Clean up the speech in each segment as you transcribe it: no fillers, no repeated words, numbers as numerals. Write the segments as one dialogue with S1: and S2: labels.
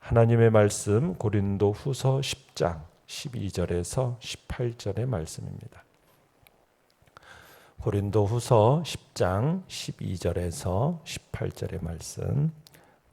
S1: 하나님의 말씀 고린도 후서 10장 12절에서 18절의 말씀입니다. 고린도 후서 10장 12절에서 18절의 말씀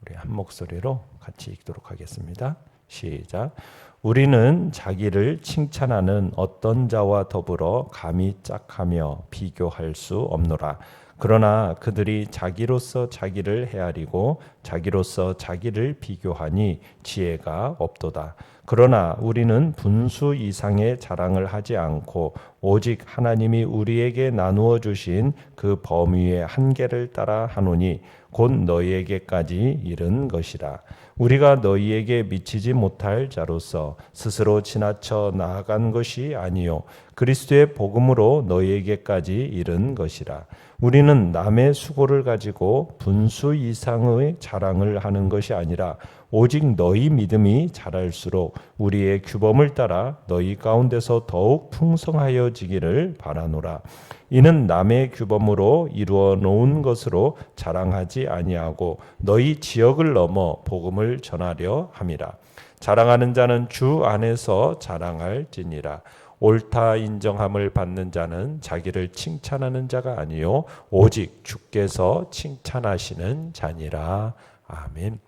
S1: 우리 한 목소리로 같이 읽도록 하겠습니다. 시작. 우리는 자기를 칭찬하는 어떤 자와 더불어 감히 짝하며 비교할 수 없노라. 그러나 그들이 자기로서 자기를 헤아리고 자기로서 자기를 비교하니 지혜가 없도다. 그러나 우리는 분수 이상의 자랑을 하지 않고 오직 하나님이 우리에게 나누어 주신 그 범위의 한계를 따라 하노니 곧 너희에게까지 이른 것이라. 우리가 너희에게 미치지 못할 자로서 스스로 지나쳐 나아간 것이 아니요 그리스도의 복음으로 너희에게까지 이른 것이라. 우리는 남의 수고를 가지고 분수 이상의 자랑을 하는 것이 아니라 오직 너희 믿음이 자랄수록 우리의 규범을 따라 너희 가운데서 더욱 풍성하여지기를 바라노라. 이는 남의 규범으로 이루어 놓은 것으로 자랑하지 아니하고 너희 지역을 넘어 복음을 전하려 함이라. 자랑하는 자는 주 안에서 자랑할지니라. 옳다 인정함을 받는 자는 자기를 칭찬하는 자가 아니요 오직 주께서 칭찬하시는 자니라. 아멘.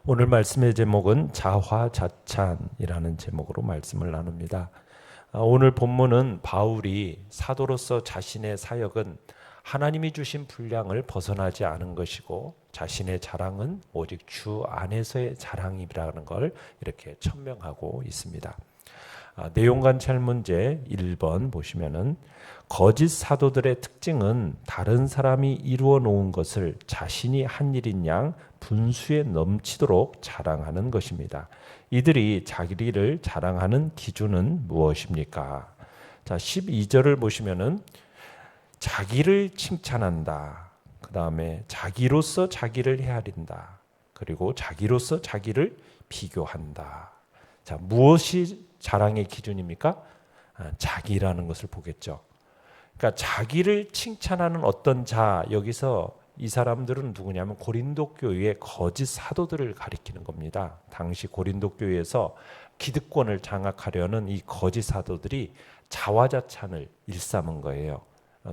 S1: 오늘 말씀의 제목은 자화자찬이라는 제목으로 말씀을 나눕니다. 오늘 본문은 바울이 사도로서 자신의 사역은 하나님이 주신 분량을 벗어나지 않은 것이고 자신의 자랑은 오직 주 안에서의 자랑이라는 걸 이렇게 천명하고 있습니다. 내용 관찰 문제 1번 보시면은 거짓 사도들의 특징은 다른 사람이 이루어 놓은 것을 자신이 한 일인 양 분수에 넘치도록 자랑하는 것입니다. 이들이 자기를 자랑하는 기준은 무엇입니까? 자, 12절을 보시면은 자기를 칭찬한다. 그 다음에 자기로서 자기를 헤아린다. 그리고 자기로서 자기를 비교한다. 자, 무엇이 자랑의 기준입니까? 자기라는 것을 보겠죠. 그러니까 자기를 칭찬하는 어떤 자, 여기서 이 사람들은 누구냐면 고린도 교회의 거짓 사도들을 가리키는 겁니다. 당시 고린도 교회에서 기득권을 장악하려는 이 거짓 사도들이 자화자찬을 일삼은 거예요.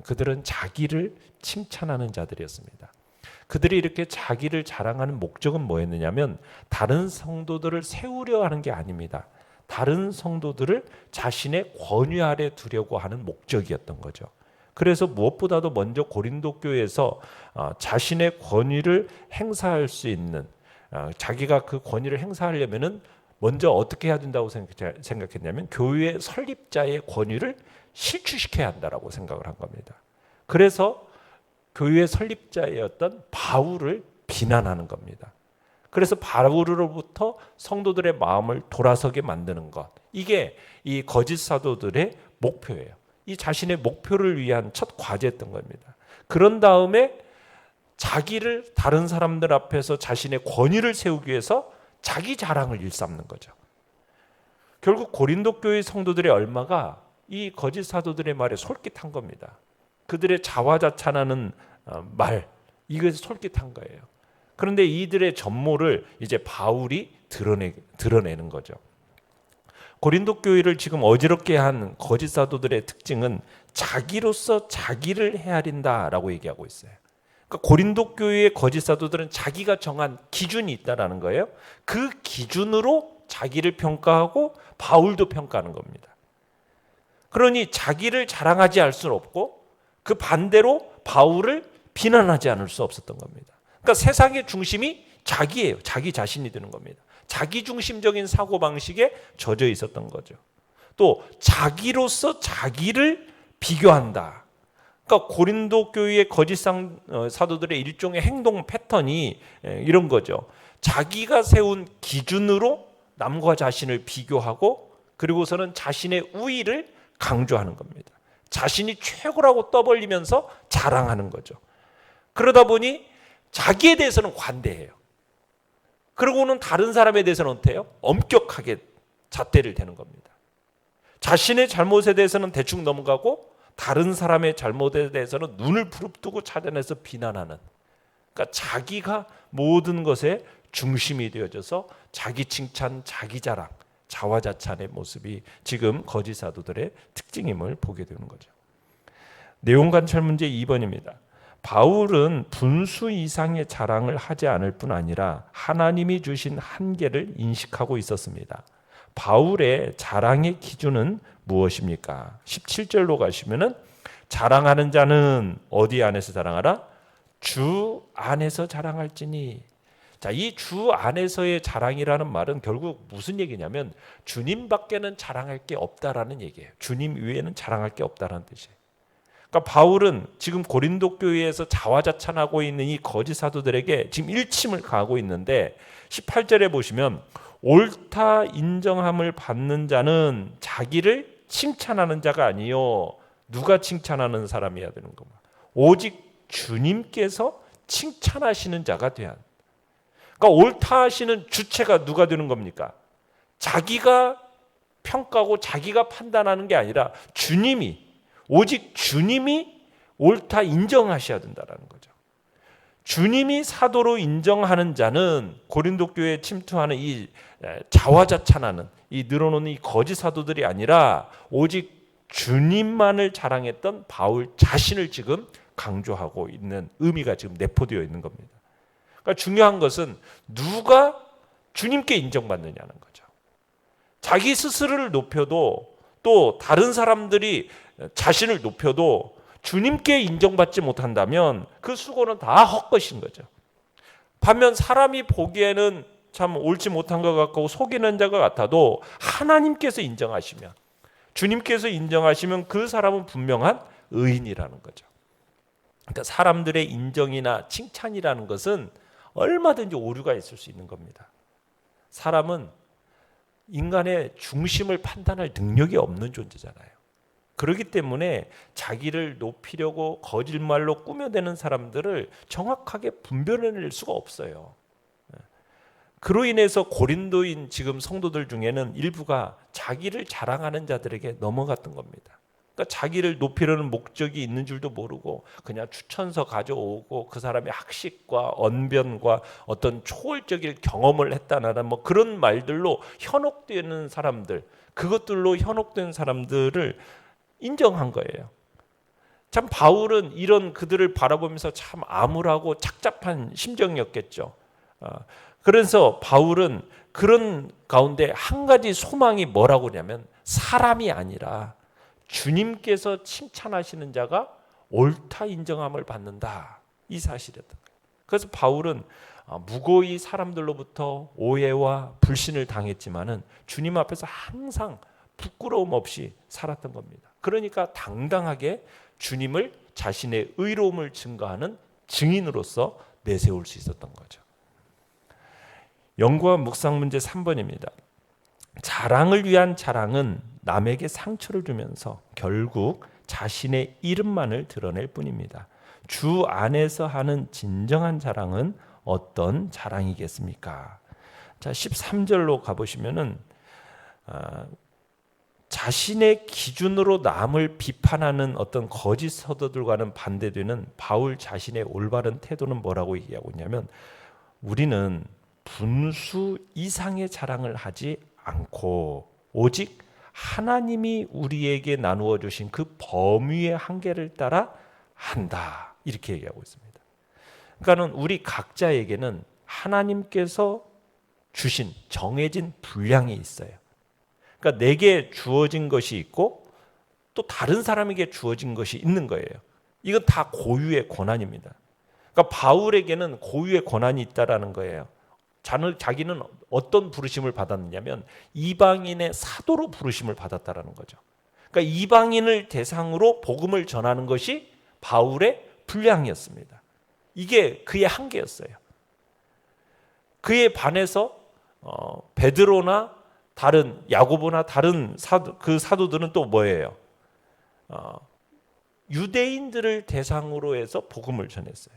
S1: 그들은 자기를 칭찬하는 자들이었습니다. 그들이 이렇게 자기를 자랑하는 목적은 뭐였느냐면 다른 성도들을 세우려 하는 게 아닙니다. 다른 성도들을 자신의 권위 아래 두려고 하는 목적이었던 거죠. 그래서 무엇보다도 먼저 고린도 교회에서 자신의 권위를 행사할 수 있는 자기가 그 권위를 행사하려면은 먼저 어떻게 해야 된다고 생각했냐면 교회의 설립자의 권위를 실추시켜야 한다라고 생각을 한 겁니다. 그래서 교회의 설립자였던 바울을 비난하는 겁니다. 그래서 바울로부터 성도들의 마음을 돌아서게 만드는 것, 이게 이 거짓 사도들의 목표예요. 이 자신의 목표를 위한 첫 과제였던 겁니다. 그런 다음에 자기를 다른 사람들 앞에서 자신의 권위를 세우기 위해서 자기 자랑을 일삼는 거죠. 결국 고린도 교회 성도들의 얼마가 이 거짓 사도들의 말에 솔깃한 겁니다. 그들의 자화자찬하는 말, 이것에 솔깃한 거예요. 그런데 이들의 전모를 이제 바울이 드러내는 거죠. 고린도 교회를 지금 어지럽게 한 거짓 사도들의 특징은 자기로서 자기를 헤아린다라고 얘기하고 있어요. 그러니까 고린도 교회의 거짓 사도들은 자기가 정한 기준이 있다라는 거예요. 그 기준으로 자기를 평가하고 바울도 평가하는 겁니다. 그러니 자기를 자랑하지 않을 수는 없고 그 반대로 바울을 비난하지 않을 수 없었던 겁니다. 그러니까 세상의 중심이 자기예요. 자기 자신이 되는 겁니다. 자기 중심적인 사고방식에 젖어 있었던 거죠. 또 자기로서 자기를 비교한다. 그러니까 고린도 교회의 거짓 사도들의 일종의 행동 패턴이 이런 거죠. 자기가 세운 기준으로 남과 자신을 비교하고 그리고서는 자신의 우위를 강조하는 겁니다. 자신이 최고라고 떠벌리면서 자랑하는 거죠. 그러다 보니 자기에 대해서는 관대해요. 그러고는 다른 사람에 대해서는 어때요? 엄격하게 잣대를 대는 겁니다. 자신의 잘못에 대해서는 대충 넘어가고 다른 사람의 잘못에 대해서는 눈을 부릅뜨고 찾아내서 비난하는. 그러니까 자기가 모든 것의 중심이 되어져서 자기 칭찬, 자기 자랑, 자화자찬의 모습이 지금 거짓 사도들의 특징임을 보게 되는 거죠. 내용 관찰 문제 2번입니다. 바울은 분수 이상의 자랑을 하지 않을 뿐 아니라 하나님이 주신 한계를 인식하고 있었습니다. 바울의 자랑의 기준은 무엇입니까? 17절로 가시면은 자랑하는 자는 어디 안에서 자랑하라? 주 안에서 자랑할지니. 자, 이 주 안에서의 자랑이라는 말은 결국 무슨 얘기냐면 주님밖에는 자랑할 게 없다라는 얘기예요. 주님 외에는 자랑할 게 없다라는 뜻이에요. 그러니까 바울은 지금 고린도 교회에서 자화자찬하고 있는 이 거짓 사도들에게 지금 일침을 가하고 있는데 18절에 보시면 옳다 인정함을 받는 자는 자기를 칭찬하는 자가 아니요. 누가 칭찬하는 사람이어야 되는 겁니다. 오직 주님께서 칭찬하시는 자가 돼야 합니다. 그러니까 옳다 하시는 주체가 누가 되는 겁니까? 자기가 평가하고 자기가 판단하는 게 아니라 주님이, 오직 주님이 옳다 인정하셔야 된다는 거죠. 주님이 사도로 인정하는 자는 고린도 교회에 침투하는 이 자화자찬하는 이 늘어놓는 이 거짓 사도들이 아니라 오직 주님만을 자랑했던 바울 자신을 지금 강조하고 있는 의미가 지금 내포되어 있는 겁니다. 그러니까 중요한 것은 누가 주님께 인정받느냐는 거죠. 자기 스스로를 높여도 또 다른 사람들이 자신을 높여도 주님께 인정받지 못한다면 그 수고는 다 헛것인 거죠. 반면 사람이 보기에는 참 옳지 못한 것 같고 속이는 자가 같아도 하나님께서 인정하시면, 주님께서 인정하시면 그 사람은 분명한 의인이라는 거죠. 그러니까 사람들의 인정이나 칭찬이라는 것은 얼마든지 오류가 있을 수 있는 겁니다. 사람은 인간의 중심을 판단할 능력이 없는 존재잖아요. 그렇기 때문에 자기를 높이려고 거짓말로 꾸며대는 사람들을 정확하게 분별해낼 수가 없어요. 그로 인해서 고린도인 지금 성도들 중에는 일부가 자기를 자랑하는 자들에게 넘어갔던 겁니다. 그러니까 자기를 높이려는 목적이 있는 줄도 모르고 그냥 추천서 가져오고 그 사람의 학식과 언변과 어떤 초월적인 경험을 했다는 뭐 그런 말들로 현혹되는 사람들, 그것들로 현혹된 사람들을 인정한 거예요. 참 바울은 이런 그들을 바라보면서 참 암울하고 착잡한 심정이었겠죠. 그래서 바울은 그런 가운데 한 가지 소망이 뭐라고 하냐면 사람이 아니라 주님께서 칭찬하시는 자가 옳다 인정함을 받는다. 이 사실이었던 거예요. 그래서 바울은 무고히 사람들로부터 오해와 불신을 당했지만은 주님 앞에서 항상 부끄러움 없이 살았던 겁니다. 그러니까 당당하게 주님을 자신의 의로움을 증거하는 증인으로서 내세울 수 있었던 거죠. 연구와 묵상 문제 3번입니다. 자랑을 위한 자랑은 남에게 상처를 주면서 결국 자신의 이름만을 드러낼 뿐입니다. 주 안에서 하는 진정한 자랑은 어떤 자랑이겠습니까? 자, 13절로 가보시면은 자신의 기준으로 남을 비판하는 어떤 거짓 사도들과는 반대되는 바울 자신의 올바른 태도는 뭐라고 얘기하고 있냐면 우리는 분수 이상의 자랑을 하지 않고 오직 하나님이 우리에게 나누어 주신 그 범위의 한계를 따라 한다. 이렇게 얘기하고 있습니다. 그러니까는 우리 각자에게는 하나님께서 주신 정해진 분량이 있어요. 그러니까 내게 주어진 것이 있고 또 다른 사람에게 주어진 것이 있는 거예요. 이건 다 고유의 권한입니다. 그러니까 바울에게는 고유의 권한이 있다라는 거예요. 자기는 어떤 부르심을 받았느냐면 이방인의 사도로 부르심을 받았다라는 거죠. 그러니까 이방인을 대상으로 복음을 전하는 것이 바울의 분량이었습니다. 이게 그의 한계였어요. 그에 반해서 베드로나 다른 야고보나 다른 그 사도들은 또 뭐예요? 유대인들을 대상으로 해서 복음을 전했어요.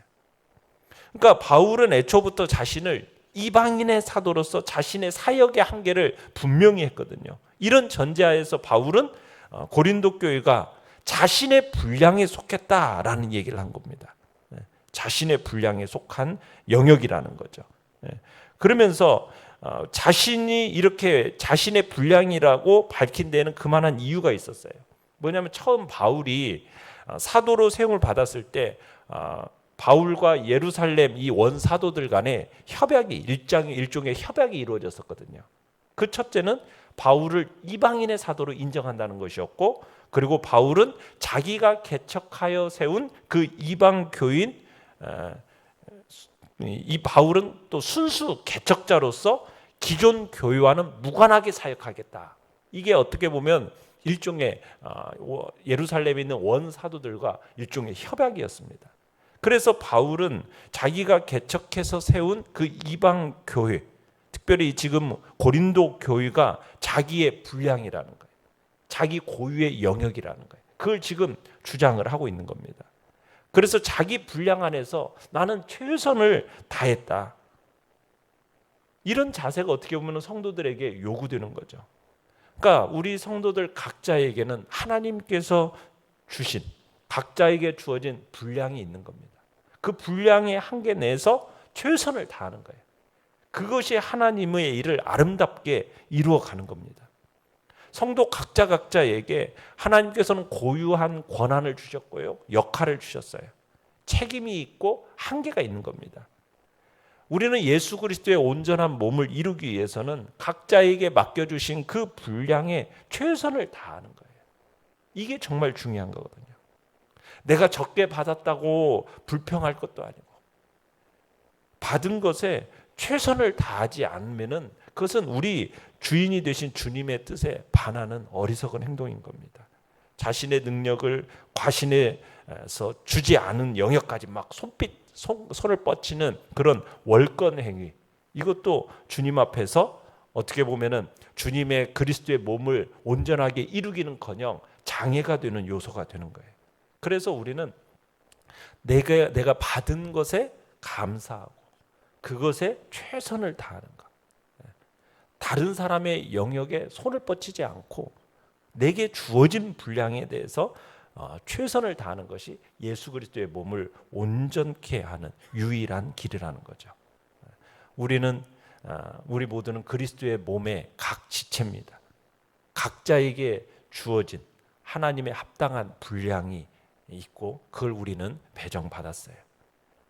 S1: 그러니까 바울은 애초부터 자신을 이방인의 사도로서 자신의 사역의 한계를 분명히 했거든요. 이런 전제하에서 바울은 고린도 교회가 자신의 분량에 속했다라는 얘기를 한 겁니다. 자신의 분량에 속한 영역이라는 거죠. 그러면서 자신이 이렇게 자신의 분량이라고 밝힌 데는 그만한 이유가 있었어요. 뭐냐면 처음 바울이 사도로 세움을 받았을 때 바울과 예루살렘 이 원사도들 간에 협약이 일종의 협약이 이루어졌었거든요. 그 첫째는 바울을 이방인의 사도로 인정한다는 것이었고, 그리고 바울은 자기가 개척하여 세운 그 이방 교인, 이 바울은 또 순수 개척자로서 기존 교회와는 무관하게 사역하겠다. 이게 어떻게 보면 일종의 예루살렘에 있는 원사도들과 일종의 협약이었습니다. 그래서 바울은 자기가 개척해서 세운 그 이방 교회, 특별히 지금 고린도 교회가 자기의 분량이라는 거예요. 자기 고유의 영역이라는 거예요. 그걸 지금 주장을 하고 있는 겁니다. 그래서 자기 분량 안에서 나는 최선을 다했다. 이런 자세가 어떻게 보면 성도들에게 요구되는 거죠. 그러니까 우리 성도들 각자에게는 하나님께서 주신, 각자에게 주어진 분량이 있는 겁니다. 그 분량의 한계 내에서 최선을 다하는 거예요. 그것이 하나님의 일을 아름답게 이루어가는 겁니다. 성도 각자에게 하나님께서는 고유한 권한을 주셨고요, 역할을 주셨어요. 책임이 있고 한계가 있는 겁니다. 우리는 예수 그리스도의 온전한 몸을 이루기 위해서는 각자에게 맡겨주신 그 분량에 최선을 다하는 거예요. 이게 정말 중요한 거거든요. 내가 적게 받았다고 불평할 것도 아니고, 받은 것에 최선을 다하지 않으면은 그것은 우리 주인이 되신 주님의 뜻에 반하는 어리석은 행동인 겁니다. 자신의 능력을 과신해서 주지 않은 영역까지 막 손을 뻗치는 그런 월권 행위, 이것도 주님 앞에서 어떻게 보면은 주님의 그리스도의 몸을 온전하게 이루기는커녕 장애가 되는 요소가 되는 거예요. 그래서 우리는 내가 받은 것에 감사하고 그것에 최선을 다하는 것. 다른 사람의 영역에 손을 뻗치지 않고 내게 주어진 분량에 대해서 최선을 다하는 것이 예수 그리스도의 몸을 온전케 하는 유일한 길이라는 거죠. 우리 모두는 그리스도의 몸의 각 지체입니다. 각자에게 주어진 하나님의 합당한 분량이 있고 그걸 우리는 배정받았어요.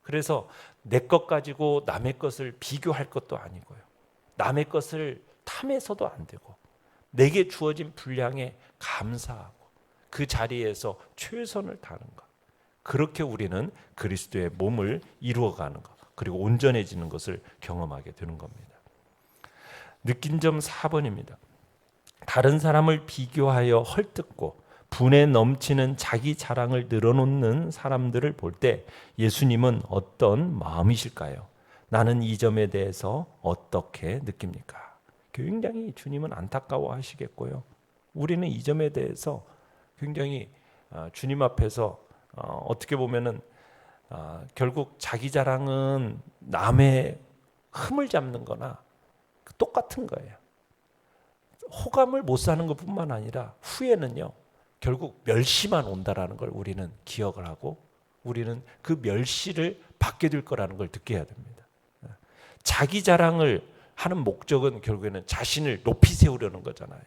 S1: 그래서 내 것 가지고 남의 것을 비교할 것도 아니고요, 남의 것을 탐해서도 안 되고, 내게 주어진 분량에 감사하고 그 자리에서 최선을 다하는 것, 그렇게 우리는 그리스도의 몸을 이루어가는 것, 그리고 온전해지는 것을 경험하게 되는 겁니다. 느낀 점 4번입니다. 다른 사람을 비교하여 헐뜯고 분에 넘치는 자기 자랑을 늘어놓는 사람들을 볼 때 예수님은 어떤 마음이실까요? 나는 이 점에 대해서 어떻게 느낍니까? 굉장히 주님은 안타까워 하시겠고요, 우리는 이 점에 대해서 굉장히 주님 앞에서 어떻게 보면은 결국 자기 자랑은 남의 흠을 잡는 거나 똑같은 거예요. 호감을 못 사는 것뿐만 아니라 후에는요, 결국 멸시만 온다라는 걸 우리는 기억을 하고, 우리는 그 멸시를 받게 될 거라는 걸 듣게 해야 됩니다. 자기 자랑을 하는 목적은 결국에는 자신을 높이 세우려는 거잖아요.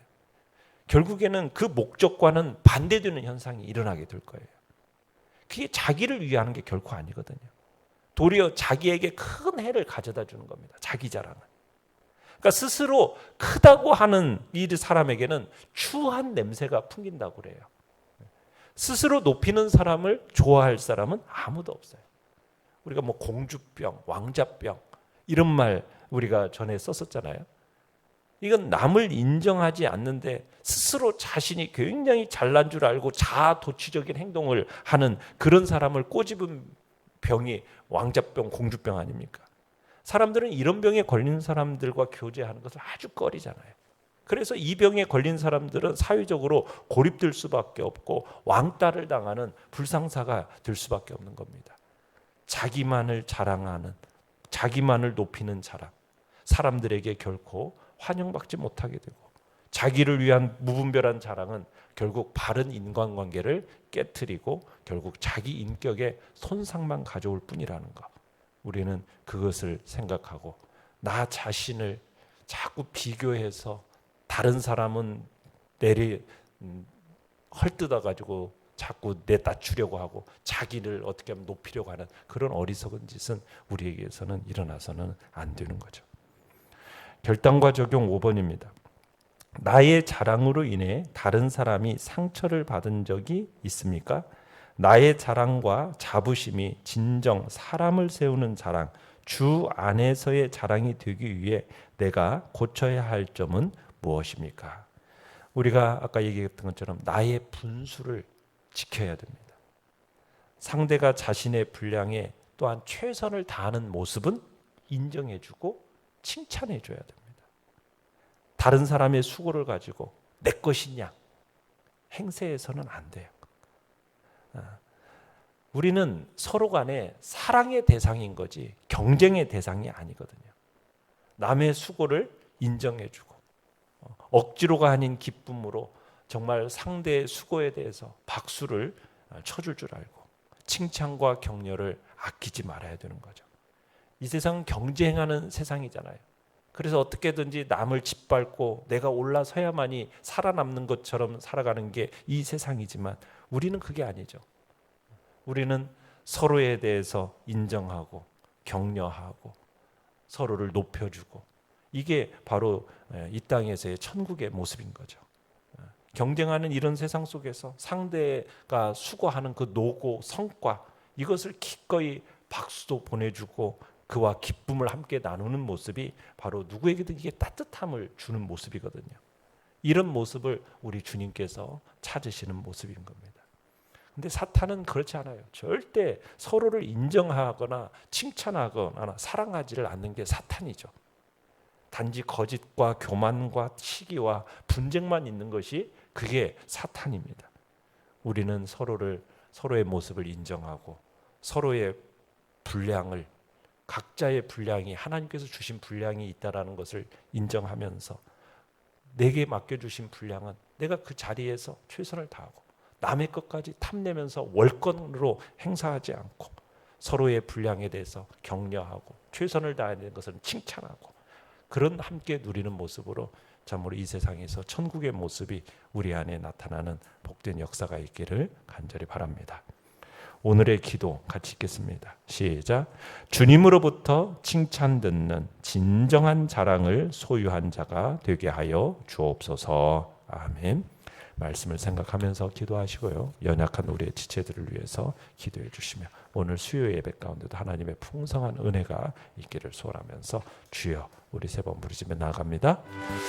S1: 결국에는 그 목적과는 반대되는 현상이 일어나게 될 거예요. 그게 자기를 위하는 게 결코 아니거든요. 도리어 자기에게 큰 해를 가져다 주는 겁니다. 자기 자랑은. 그러니까 스스로 크다고 하는 이 사람에게는 추한 냄새가 풍긴다고 그래요. 스스로 높이는 사람을 좋아할 사람은 아무도 없어요. 우리가 뭐 공주병, 왕자병 이런 말 우리가 전에 썼었잖아요. 이건 남을 인정하지 않는데 스스로 자신이 굉장히 잘난 줄 알고 자아도취적인 행동을 하는 그런 사람을 꼬집은 병이 왕자병, 공주병 아닙니까? 사람들은 이런 병에 걸린 사람들과 교제하는 것을 아주 꺼리잖아요. 그래서 이 병에 걸린 사람들은 사회적으로 고립될 수밖에 없고 왕따를 당하는 불상사가 될 수밖에 없는 겁니다. 자기만을 자랑하는, 자기만을 높이는 자랑, 사람들에게 결코 환영받지 못하게 되고, 자기를 위한 무분별한 자랑은 결국 바른 인간관계를 깨트리고 결국 자기 인격에 손상만 가져올 뿐이라는 것, 우리는 그것을 생각하고 나 자신을 자꾸 비교해서 다른 사람은 헐뜯어 가지고 자꾸 내다추려고 하고 자기를 어떻게 하면 높이려고 하는 그런 어리석은 짓은 우리에게서는 일어나서는 안 되는 거죠. 결단과 적용 5번입니다. 나의 자랑으로 인해 다른 사람이 상처를 받은 적이 있습니까? 나의 자랑과 자부심이 진정 사람을 세우는 자랑, 주 안에서의 자랑이 되기 위해 내가 고쳐야 할 점은 무엇입니까? 우리가 아까 얘기했던 것처럼 나의 분수를 지켜야 됩니다. 상대가 자신의 분량에 또한 최선을 다하는 모습은 인정해주고 칭찬해줘야 됩니다. 다른 사람의 수고를 가지고 내 것이냐 행세해서는 안 돼요. 우리는 서로 간에 사랑의 대상인 거지 경쟁의 대상이 아니거든요. 남의 수고를 인정해주고 억지로가 아닌 기쁨으로 정말 상대의 수고에 대해서 박수를 쳐줄 줄 알고 칭찬과 격려를 아끼지 말아야 되는 거죠. 이 세상은 경쟁하는 세상이잖아요. 그래서 어떻게든지 남을 짓밟고 내가 올라서야만이 살아남는 것처럼 살아가는 게 이 세상이지만 우리는 그게 아니죠. 우리는 서로에 대해서 인정하고 격려하고 서로를 높여주고 이게 바로 이 땅에서의 천국의 모습인 거죠. 경쟁하는 이런 세상 속에서 상대가 수고하는 그 노고, 성과 이것을 기꺼이 박수도 보내주고 그와 기쁨을 함께 나누는 모습이 바로 누구에게든 이게 따뜻함을 주는 모습이거든요. 이런 모습을 우리 주님께서 찾으시는 모습인 겁니다. 근데 사탄은 그렇지 않아요. 절대 서로를 인정하거나 칭찬하거나 사랑하지를 않는 게 사탄이죠. 단지 거짓과 교만과 시기와 분쟁만 있는 것이 그게 사탄입니다. 우리는 서로의 모습을 인정하고 서로의 분량을 각자의 분량이 하나님께서 주신 분량이 있다라는 것을 인정하면서 내게 맡겨주신 분량은 내가 그 자리에서 최선을 다하고 남의 것까지 탐내면서 월권으로 행사하지 않고 서로의 분량에 대해서 격려하고 최선을 다해야 되는 것을 칭찬하고 그런 함께 누리는 모습으로 참으로 이 세상에서 천국의 모습이 우리 안에 나타나는 복된 역사가 있기를 간절히 바랍니다. 오늘의 기도 같이 읽겠습니다. 시작. 주님으로부터 칭찬 듣는 진정한 자랑을 소유한 자가 되게 하여 주옵소서. 아멘. 말씀을 생각하면서 기도하시고요. 연약한 우리의 지체들을 위해서 기도해 주시며 오늘 수요 예배 가운데도 하나님의 풍성한 은혜가 있기를 소원하면서 주여 우리 세 번 부르짖으며 나아갑니다.